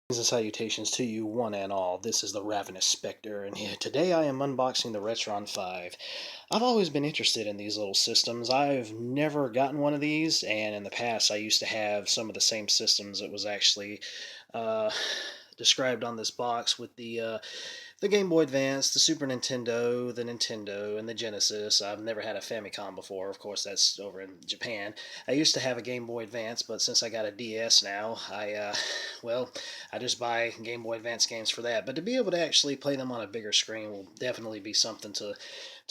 Greetings and salutations to you, one and all. This is the Ravenous Spectre, and today I am unboxing the Retron 5. I've always been interested in these little systems. I've never gotten one of these, and in the past I used to have some of the same systems that was actually uh, described on this box with the Game Boy Advance, the Super Nintendo, the Nintendo, and the Genesis. I've never had a Famicom before. Of course, that's over in Japan. I used to have a Game Boy Advance, but since I got a DS now, well, I just buy Game Boy Advance games for that. But to be able to actually play them on a bigger screen will definitely be something to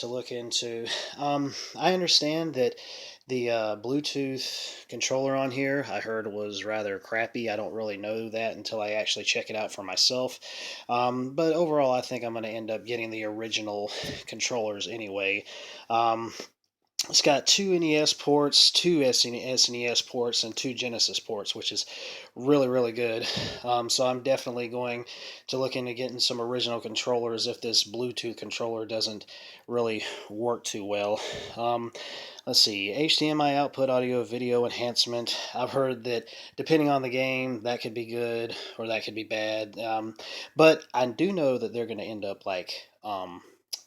look into. I understand that the Bluetooth controller on here I heard was rather crappy. I don't really know that until I actually check it out for myself. But overall, I think I'm going to end up getting the original controllers anyway. Um, it's got two NES ports, two SNES ports, and two Genesis ports, which is really, really good. So I'm definitely going to look into getting some original controllers if this Bluetooth controller doesn't really work too well. Um, let's see, HDMI output audio video enhancement. I've heard that depending on the game, that could be good or that could be bad. But I do know that they're going to end up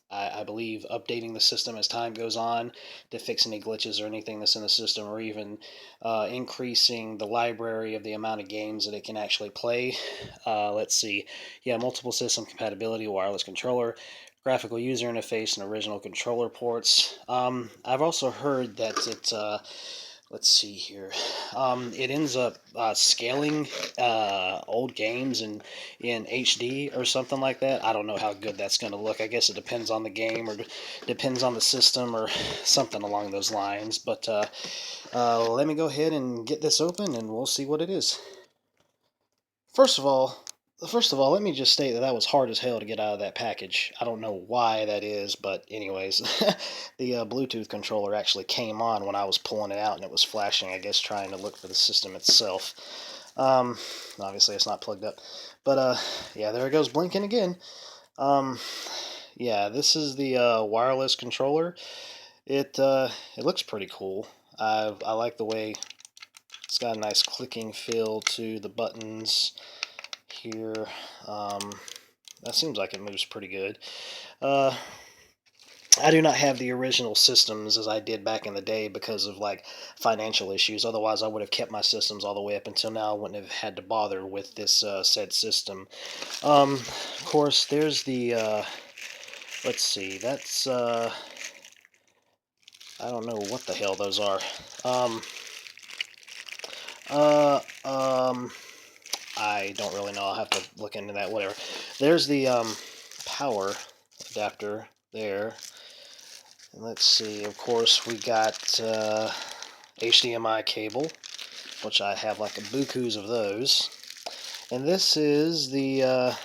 I believe updating the system as time goes on to fix any glitches or anything that's in the system, or even increasing the library of the amount of games that it can actually play. Let's see. Yeah, multiple system compatibility, wireless controller, graphical user interface, and original controller ports. I've also heard that let's see here. It ends up scaling old games in HD or something like that. I don't know how good that's going to look. I guess it depends on the game or depends on the system or something along those lines. But let me go ahead and get this open and we'll see what it is. First of all, let me just state that that was hard as hell to get out of that package. I don't know why that is, but anyways, the Bluetooth controller actually came on when I was pulling it out, and it was flashing, I guess, trying to look for the system itself. Obviously, it's not plugged up. But, yeah, there it goes blinking again. Um, yeah, this is the wireless controller. It looks pretty cool. I like the way it's got a nice clicking feel to the buttons here. Um, that seems like it moves pretty good. Uh, I do not have the original systems as I did back in the day because of like financial issues. Otherwise, I would have kept my systems all the way up until now. I wouldn't have had to bother with this said system. Of course, there's the. Let's see. That's. I don't know what the hell those are. Um, uh, um, I don't really know. I'll have to look into that. Whatever. There's the power adapter there. And let's see. Of course, we got HDMI cable, which I have like a bukus of those. And this is the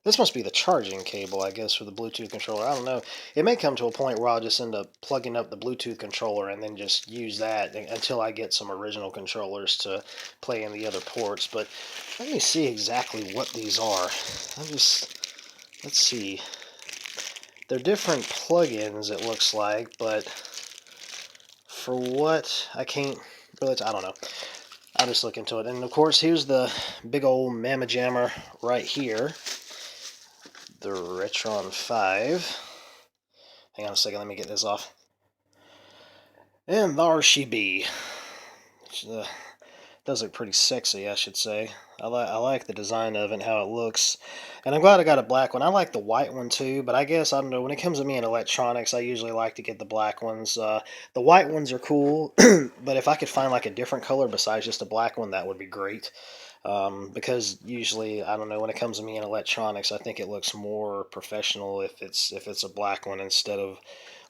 this must be the charging cable, I guess, for the Bluetooth controller. I don't know. It may come to a point where I'll just end up plugging up the Bluetooth controller and then just use that until I get some original controllers to play in the other ports. But let me see exactly what these are. Let's see. They're different plugins, it looks like, but for what, I can't really, I don't know. I'll just look into it. And of course, here's the big old Mamma Jammer right here. The Retron 5. Hang on a second, let me get this off. And there she be. Does look pretty sexy, I should say. I like the design of it and how it looks. And I'm glad I got a black one. I like the white one too, but I guess, I don't know, when it comes to me in electronics, I usually like to get the black ones. The white ones are cool, but if I could find like a different color besides just a black one, that would be great. Because usually, I don't know, when it comes to me in electronics, I think it looks more professional if it's a black one instead of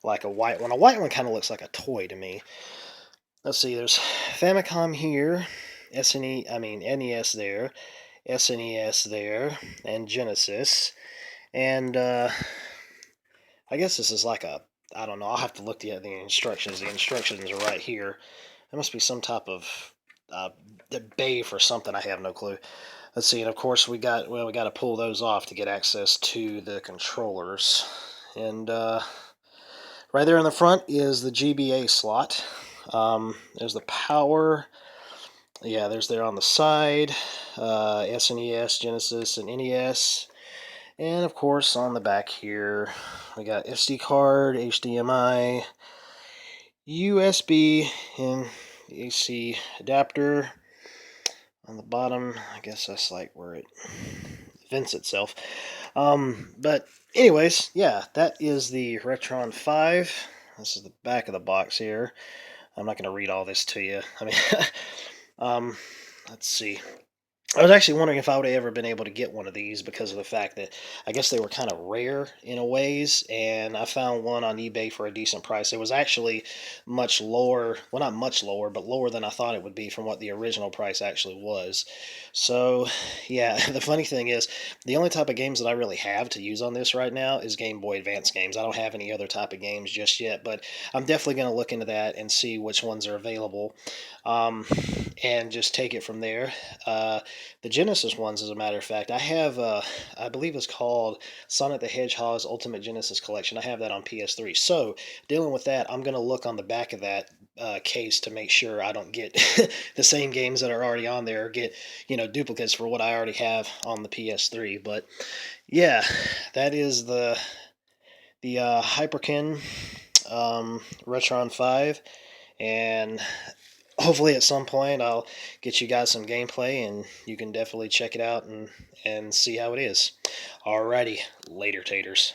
like a white one. A white one kind of looks like a toy to me. Let's see, there's Famicom here, NES there, SNES there, and Genesis. And I guess this is like a, I don't know, I'll have to look at the instructions. The instructions are right here. There must be some type of bay for something, I have no clue. Let's see, and of course we got to pull those off to get access to the controllers. And right there in the front is the GBA slot. There's the power. Yeah, there's there on the side, SNES, Genesis, and NES. And of course, on the back here, we got SD card, HDMI, USB, and AC adapter. On the bottom, I guess that's like where it vents itself. But anyways, yeah, that is the Retron 5. This is the back of the box here. I'm not going to read all this to you. I mean, um, let's see. I was actually wondering if I would have ever been able to get one of these because of the fact that I guess they were kind of rare in a ways, and I found one on eBay for a decent price. It was actually much lower, well, not much lower, but lower than I thought it would be from what the original price actually was. So, yeah, the funny thing is, the only type of games that I really have to use on this right now is Game Boy Advance games. I don't have any other type of games just yet, but I'm definitely going to look into that and see which ones are available, um, and just take it from there. The Genesis ones, as a matter of fact, I have, I believe it's called Sonic the Hedgehog's Ultimate Genesis Collection. I have that on PS3. So, dealing with that, I'm going to look on the back of that case to make sure I don't get the same games that are already on there, or get, duplicates for what I already have on the PS3. But, yeah, that is the Hyperkin Retron 5. And hopefully at some point I'll get you guys some gameplay and you can definitely check it out and see how it is. Alrighty, later taters.